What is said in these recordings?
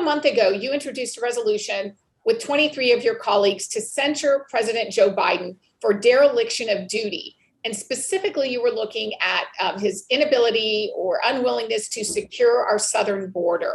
month ago, you introduced a resolution with 23 of your colleagues to censure President Joe Biden for dereliction of duty. And specifically, you were looking at his inability or unwillingness to secure our southern border.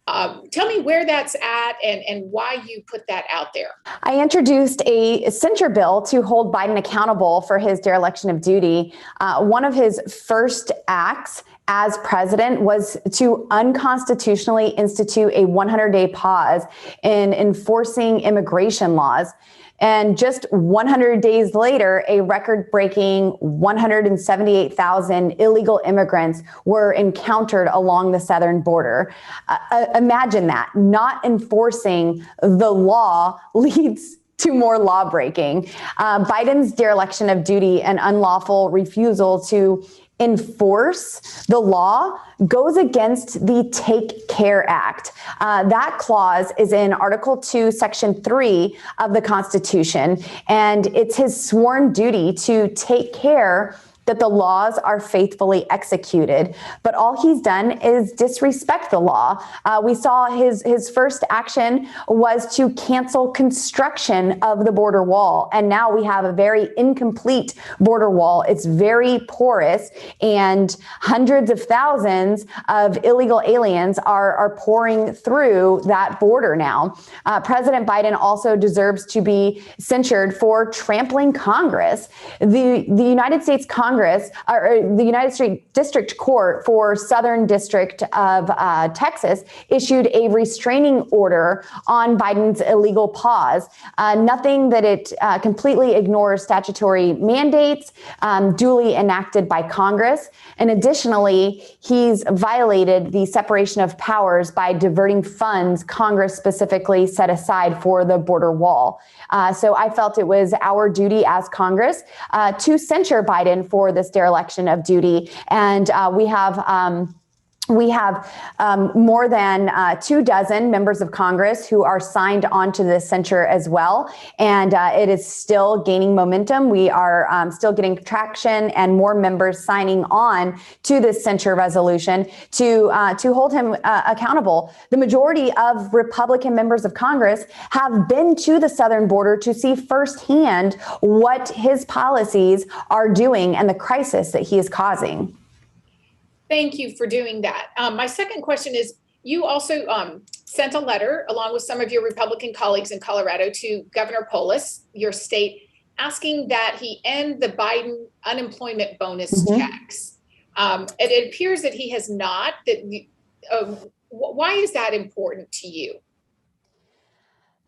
Tell me where that's at and why you put that out there. I introduced a censure bill to hold Biden accountable for his dereliction of duty. One of his first acts as president was to unconstitutionally institute a 100-day pause in enforcing immigration laws. And just 100 days later, a record-breaking 178,000 illegal immigrants were encountered along the southern border. Imagine that. Not enforcing the law leads to more law breaking. Biden's dereliction of duty and unlawful refusal to enforce the law goes against the Take Care Act. That clause is in Article 2, Section 3 of the Constitution, and it's his sworn duty to take care that the laws are faithfully executed. But all he's done is disrespect the law. We saw his first action was to cancel construction of the border wall. And now we have a very incomplete border wall. It's very porous, and hundreds of thousands of illegal aliens are pouring through that border now. President Biden also deserves to be censured for trampling Congress. The United States Congress, or the United States District Court for Southern District of Texas, issued a restraining order on Biden's illegal pause. Nothing that it completely ignores statutory mandates duly enacted by Congress. And additionally, he's violated the separation of powers by diverting funds Congress specifically set aside for the border wall. So I felt it was our duty as Congress to censure Biden for this dereliction of duty. And we have more than 24 members of Congress who are signed onto this censure as well. And it is still gaining momentum. We are still getting traction and more members signing on to this censure resolution to hold him accountable. The majority of Republican members of Congress have been to the southern border to see firsthand what his policies are doing and the crisis that he is causing. Thank you for doing that. My second question is, you also sent a letter along with some of your Republican colleagues in Colorado to Governor Polis, your state, asking that he end the Biden unemployment bonus checks. It appears that he has not. Why is that important to you?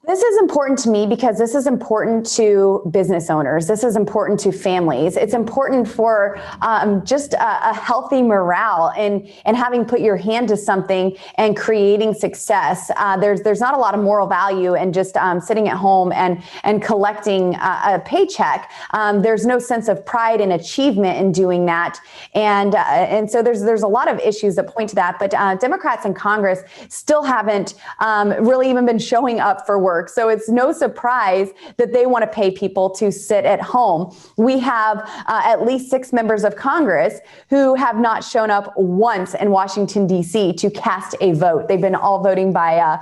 This is important to me because this is important to business owners. This is important to families. It's important for just a healthy morale and having put your hand to something and creating success. There's not a lot of moral value in just sitting at home and collecting a paycheck. There's no sense of pride and achievement in doing that. And so there's a lot of issues that point to that. But Democrats in Congress still haven't really even been showing up for work. So it's no surprise that they want to pay people to sit at home. We have at least 6 members of Congress who have not shown up once in Washington, D.C. to cast a vote. They've been all voting by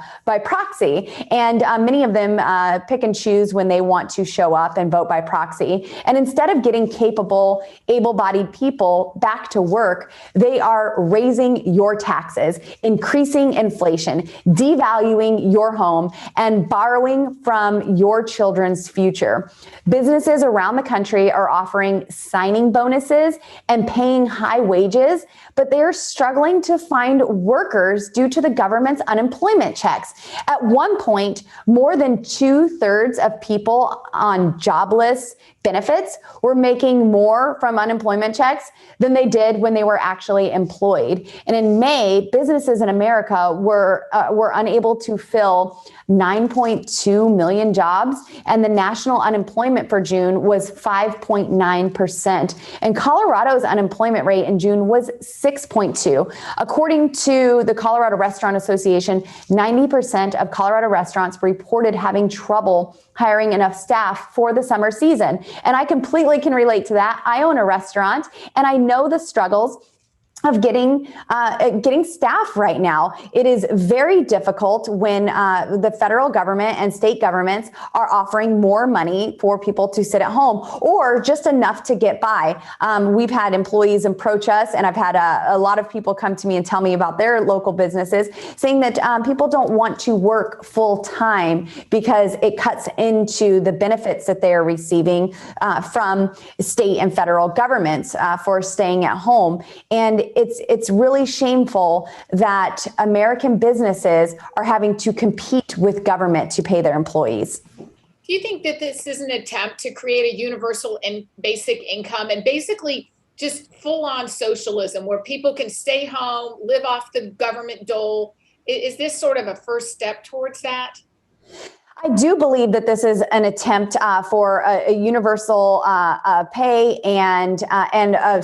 proxy. And many of them pick and choose when they want to show up and vote by proxy. And instead of getting capable, able-bodied people back to work, they are raising your taxes, increasing inflation, devaluing your home, and borrowing from your children's future. Businesses around the country are offering signing bonuses and paying high wages, but they are struggling to find workers due to the government's unemployment checks. At one point, more than 2/3 of people on jobless benefits were making more from unemployment checks than they did when they were actually employed. And in May, businesses in America were unable to fill 9.2 million jobs, and the national unemployment for June was 5.9%. And Colorado's unemployment rate in June was 6.2. According to the Colorado Restaurant Association, 90% of Colorado restaurants reported having trouble hiring enough staff for the summer season. And I completely can relate to that. I own a restaurant and I know the struggles of getting staff right now. It is very difficult when the federal government and state governments are offering more money for people to sit at home or just enough to get by. We've had employees approach us, and I've had a lot of people come to me and tell me about their local businesses saying that people don't want to work full time because it cuts into the benefits that they are receiving from state and federal governments for staying at home. And it's really shameful that American businesses are having to compete with government to pay their employees. Do you think that this is an attempt to create a universal and basic income and basically just full on socialism where people can stay home, live off the government dole? Is this sort of a first step towards that? I do believe that this is an attempt for a universal pay and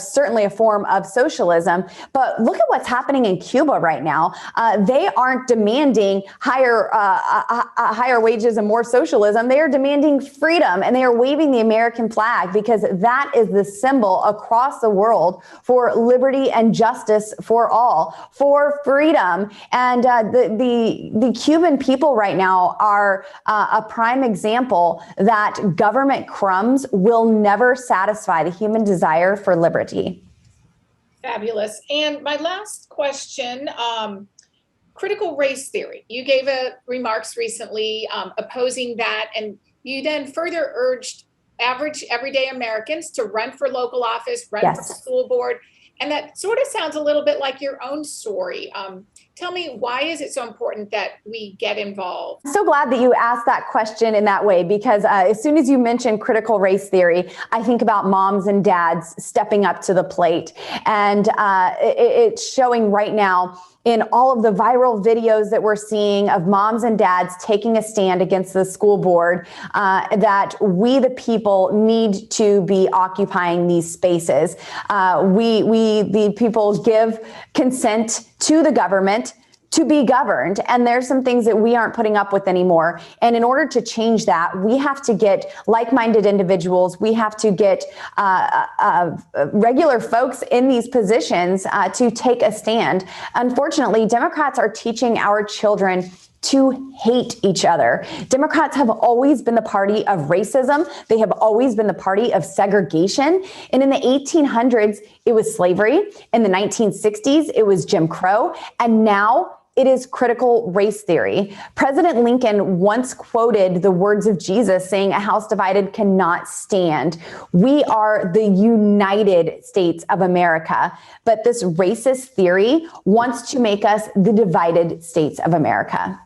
certainly a form of socialism. But look at what's happening in Cuba right now. They aren't demanding higher wages and more socialism. They are demanding freedom, and they are waving the American flag because that is the symbol across the world for liberty and justice for all, for freedom. And the Cuban people right now are a prime example that government crumbs will never satisfy the human desire for liberty. Fabulous. And my last question, critical race theory. You gave remarks recently opposing that, and you then further urged average everyday Americans to run for local office, run for school board. And that sort of sounds a little bit like your own story. Tell me, why is it so important that we get involved? I'm so glad that you asked that question in that way, because as soon as you mention critical race theory, I think about moms and dads stepping up to the plate. And it's showing right now in all of the viral videos that we're seeing of moms and dads taking a stand against the school board, that we, the people, need to be occupying these spaces. We, the people, give consent to the government to be governed. And there's some things that we aren't putting up with anymore. And in order to change that, we have to get like-minded individuals. We have to get regular folks in these positions to take a stand. Unfortunately, Democrats are teaching our children to hate each other. Democrats have always been the party of racism. They have always been the party of segregation. And in the 1800s, it was slavery. In the 1960s, it was Jim Crow. And now it is critical race theory. President Lincoln once quoted the words of Jesus saying, "A house divided cannot stand." We are the United States of America, but this racist theory wants to make us the divided states of America.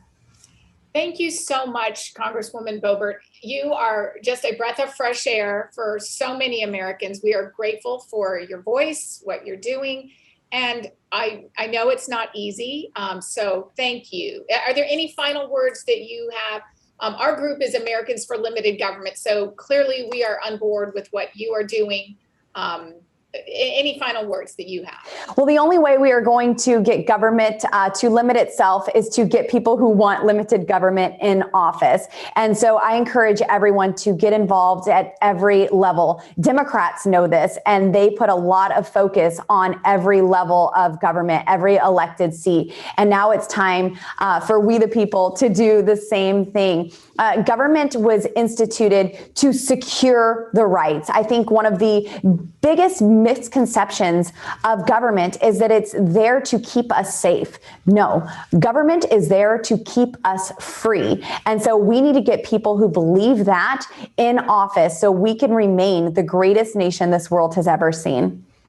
Thank you so much, Congresswoman Boebert. You are just a breath of fresh air for so many Americans. We are grateful for your voice, what you're doing. And I know it's not easy, so thank you. Are there any final words that you have? Our group is Americans for Limited Government, so clearly we are on board with what you are doing. Any final words that you have? Well, the only way we are going to get government to limit itself is to get people who want limited government in office. And so I encourage everyone to get involved at every level. Democrats know this, and they put a lot of focus on every level of government, every elected seat. And now it's time for we the people to do the same thing. Government was instituted to secure the rights. I think one of the biggest misconceptions of government is that it's there to keep us safe. No, government is there to keep us free. And so we need to get people who believe that in office so we can remain the greatest nation this world has ever seen.